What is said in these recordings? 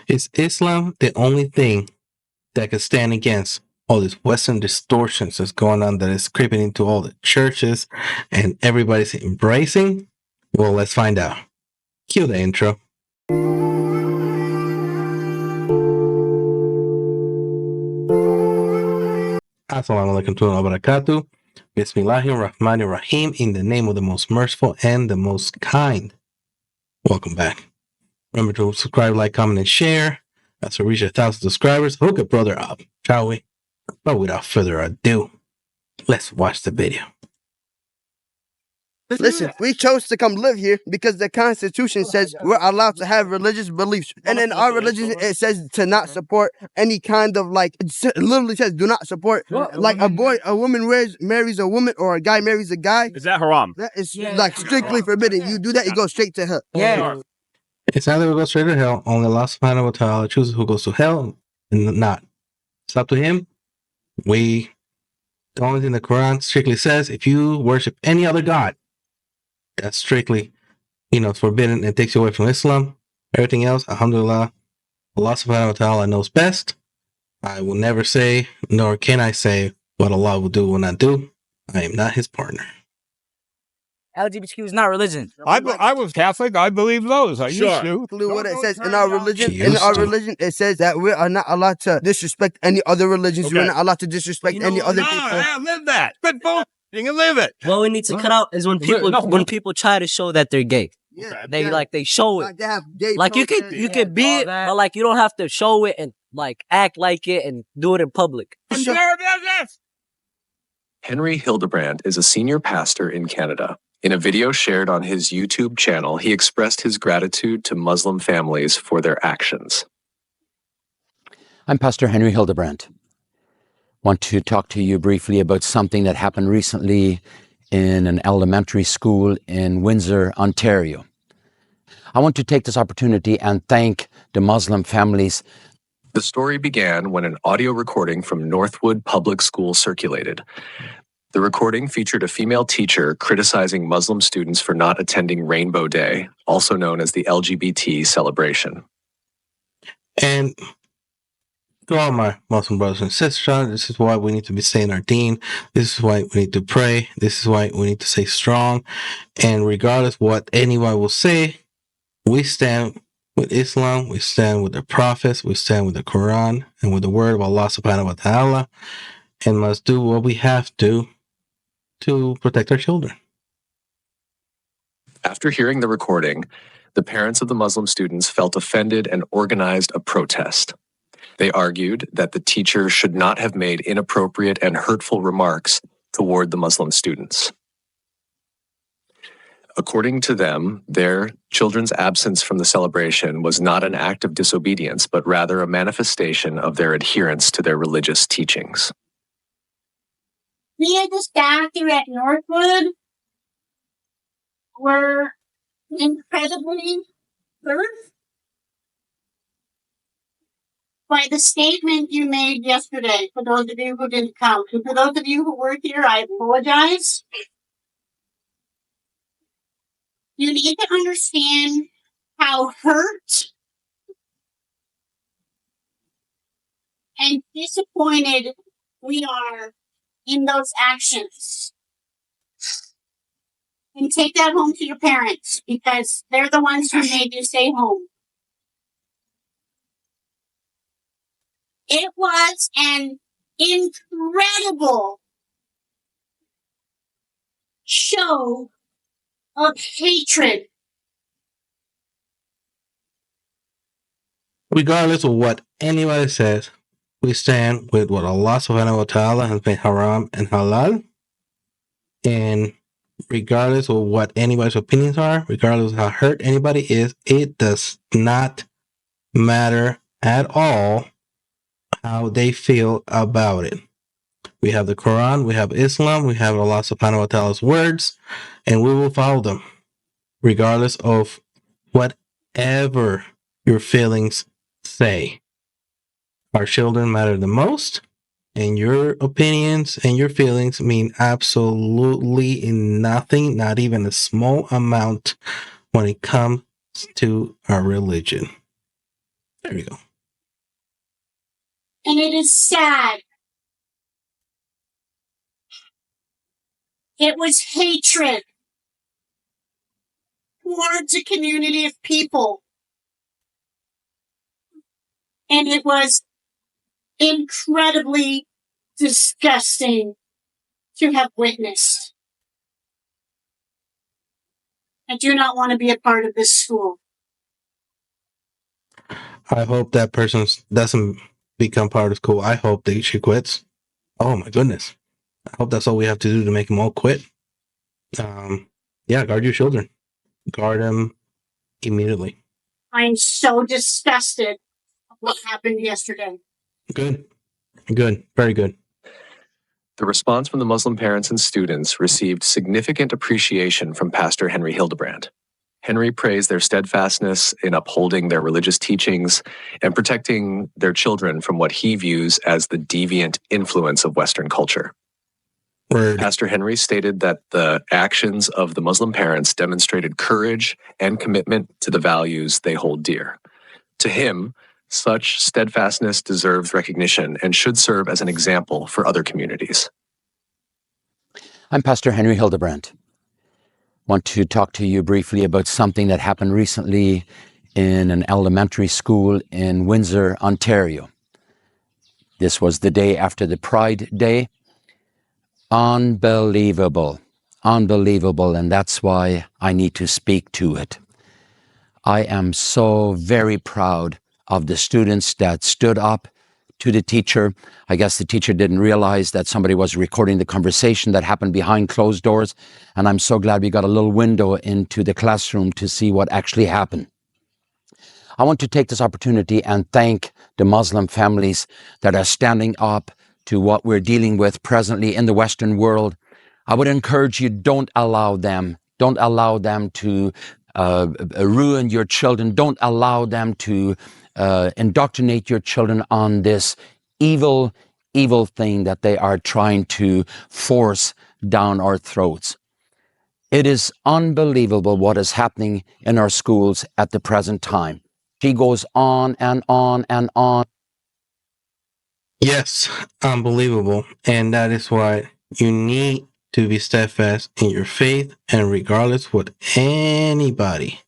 Is Islam the only thing that can stand against all these Western distortions that's going on that is creeping into all the churches and everybody's embracing? Well, let's find out. Cue the intro. Assalamu alaikum wa barakatuh. Bismillahirrahmanirrahim. In the name of the most merciful and the most kind. Welcome back. Remember to subscribe, like, comment, and share. As we reach 1,000 subscribers, hook a brother up, shall we? But without further ado, let's watch the video. Listen, we chose to come live here because the Constitution says we're allowed to have religious beliefs. And in our religion, it says to not support any kind of it literally says do not support, a woman marries a woman or a guy marries a guy. Is that haram? That is strictly forbidden. You do that, you go straight to hell. Yeah. It's either we go straight to hell, only Allah subhanahu wa ta'ala chooses who goes to hell and not. It's up to him. The only thing the Quran strictly says, if you worship any other God, that's strictly, forbidden and takes you away from Islam. Everything else, alhamdulillah, Allah subhanahu wa ta'ala knows best. I will never say, nor can I say what Allah will do, will not do. I am not his partner. LGBTQ is not religion. I was Catholic. I believe those. I used to. Exactly what it says in our religion. In our religion, it says that we are not allowed to disrespect any other religions. Okay. We're not allowed to disrespect any other people. I live that. But both you can live it. What we need to cut out is when people try to show that they're gay. Yeah, They show it. Like they have gay You protests. could be it, but you don't have to show it and act like it and do it in public. Henry Hildebrand is a senior pastor in Canada. In a video shared on his YouTube channel, he expressed his gratitude to Muslim families for their actions. I'm Pastor Henry Hildebrand. Want to talk to you briefly about something that happened recently in an elementary school in Windsor, Ontario. I want to take this opportunity and thank the Muslim families. The story began when an audio recording from Northwood Public School circulated. The recording featured a female teacher criticizing Muslim students for not attending Rainbow Day, also known as the LGBT celebration. And to all my Muslim brothers and sisters, this is why we need to be saying our deen. This is why we need to pray. This is why we need to stay strong. And regardless what anyone will say, we stand with Islam, we stand with the prophets, we stand with the Quran, and with the word of Allah subhanahu wa ta'ala, and must do what we have to protect our children. After hearing the recording, the parents of the Muslim students felt offended and organized a protest. They argued that the teacher should not have made inappropriate and hurtful remarks toward the Muslim students. According to them, their children's absence from the celebration was not an act of disobedience, but rather a manifestation of their adherence to their religious teachings. Me and this doctor at Northwood were incredibly hurt by the statement you made yesterday, for those of you who didn't come. And for those of you who were here, I apologize. You need to understand how hurt and disappointed we are in those actions. And take that home to your parents, because they're the ones who made you stay home. It was an incredible show of hatred. Regardless of what anybody says, we stand with what Allah subhanahu wa ta'ala has made haram and halal. And regardless of what anybody's opinions are, regardless of how hurt anybody is, it does not matter at all how they feel about it. We have the Quran, we have Islam, we have Allah subhanahu wa ta'ala's words, and we will follow them, regardless of whatever your feelings say. Our children matter the most, and your opinions and your feelings mean absolutely nothing, not even a small amount when it comes to our religion. There we go. And it is sad. It was hatred towards a community of people. And it was incredibly disgusting to have witnessed. I do not want to be a part of this school. I hope that person doesn't become part of the school. I hope that she quits. Oh my goodness. I hope that's all we have to do to make them all quit. Yeah, guard your children. Guard them immediately. I'm so disgusted with what happened yesterday. Good. Good. Very good. The response from the Muslim parents and students received significant appreciation from Pastor Henry Hildebrand. Henry praised their steadfastness in upholding their religious teachings and protecting their children from what he views as the deviant influence of Western culture. Word. Pastor Henry stated that the actions of the Muslim parents demonstrated courage and commitment to the values they hold dear. To him, such steadfastness deserves recognition and should serve as an example for other communities. I'm Pastor Henry Hildebrand. Want to talk to you briefly about something that happened recently in an elementary school in Windsor, Ontario. This was the day after the Pride Day. Unbelievable, unbelievable, and that's why I need to speak to it. I am so very proud of the students that stood up to the teacher. I guess the teacher didn't realize that somebody was recording the conversation that happened behind closed doors, and I'm so glad we got a little window into the classroom to see what actually happened. I want to take this opportunity and thank the Muslim families that are standing up to what we're dealing with presently in the Western world. I would encourage you, don't allow them to ruin your children. Don't allow them to indoctrinate your children on this evil thing that they are trying to force down our throats. It is unbelievable what is happening in our schools at the present time. She goes on and on and on. Yes, unbelievable. And that is why you need to be steadfast in your faith, and regardless what anybody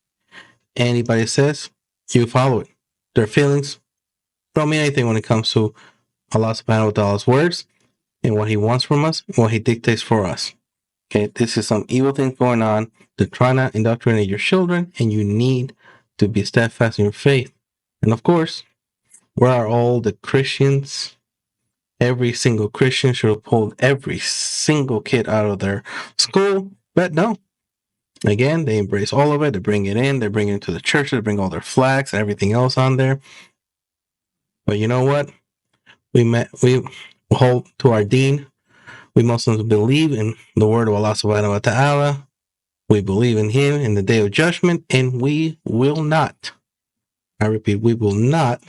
says, you follow it. Their feelings don't mean anything when it comes to Allah subhanahu wa ta'ala's words and what he wants from us and what he dictates for us. Okay, this is some evil thing going on. They're trying to indoctrinate your children, and you need to be steadfast in your faith. And of course, where are all the Christians? Every single Christian should have pulled every single kid out of their school, but no. Again, they embrace all of it. They bring it in. They bring it into the church. They bring all their flags and everything else on there. But you know what? We hold to our deen. We Muslims believe in the word of Allah subhanahu wa ta'ala. We believe in him in the day of judgment, and we will not, I repeat, we will not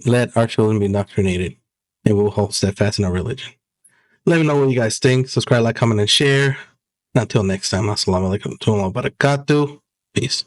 let our children be indoctrinated, and we will hold steadfast in our religion. Let me know what you guys think. Subscribe, like, comment, and share. Until next time, assalamu alaikum wa rahmatullahi wa barakatuh. Peace.